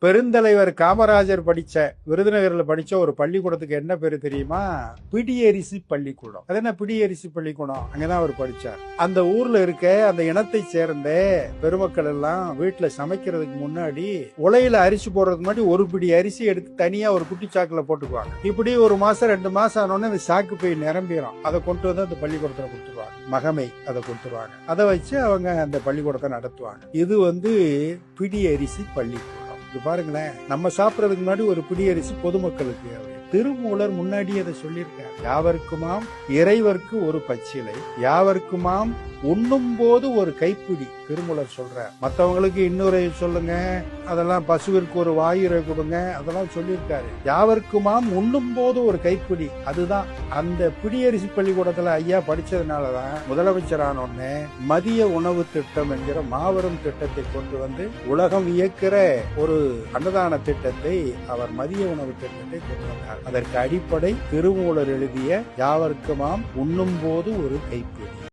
பெருந்தலைவர் காமராஜர் படிச்ச விருதுநகர்ல படிச்ச ஒரு பள்ளிக்கூடத்துக்கு என்ன பேரு தெரியுமா? பிடியரிசி பள்ளிக்கூடம். அது என்ன பிடியரிசி பள்ளிக்கூடம்? அங்கதான் அவர் படிச்சார். அந்த ஊர்ல இருக்க அந்த இனத்தை சேர்ந்த பெருமக்கள் எல்லாம் வீட்டுல சமைக்கிறதுக்கு முன்னாடி உலையில அரிசி போடுறதுக்கு முன்னாடி ஒரு பிடி அரிசி எடுத்து தனியா ஒரு குட்டி சாக்குல போட்டுக்குவாங்க. இப்படி ஒரு மாசம் 2 மாசம் ஆனோடனே அந்த சாக்கு போய் நிரம்பிடும். அதை கொண்டு வந்து அந்த பள்ளிக்கூடத்துல கொடுத்துருவாங்க. மகமை அதை கொடுத்துருவாங்க. அதை வச்சு அவங்க அந்த பள்ளிக்கூடத்தை நடத்துவாங்க. இது பிடியரிசி பள்ளிக்கூடம். பாருங்களேன், நம்ம சாப்பிடறதுக்கு முன்னாடி ஒரு பிடியரிசி பொதுமக்களுக்கு. திருமூலர் முன்னாடி அதை சொல்லியிருக்கார். யாவருக்குமாம் இறைவர்க்கு ஒரு பச்சிலை, யாவருக்குமாம் உண்ணும் போது ஒரு கைப்பிடி. திருமூலர் சொல்ற. மற்றவங்களுக்கு இன்னொரு சொல்லுங்க, அதெல்லாம் பசுவிற்கு ஒரு வாயுரை கொடுங்க, அதெல்லாம் சொல்லியிருக்காரு. யாவருக்குமாம் உண்ணும் போது ஒரு கைப்பிடி. அதுதான் அந்த பிடியரிசி பள்ளிக்கூடத்துல ஐயா படிச்சதுனாலதான் முதலமைச்சரான உடனே மதிய உணவு திட்டம் என்கிற மாபெரும் திட்டத்தை கொண்டு வந்து உலகம் வியக்கிற ஒரு அன்னதான திட்டத்தை அவர் மதிய உணவு திட்டத்தை கொண்டு வந்தார். அதற்கு அடிப்படை திருமூலர் எழுதிய யாவருக்குமாம் உண்ணும் போது ஒரு கைப்பிடி.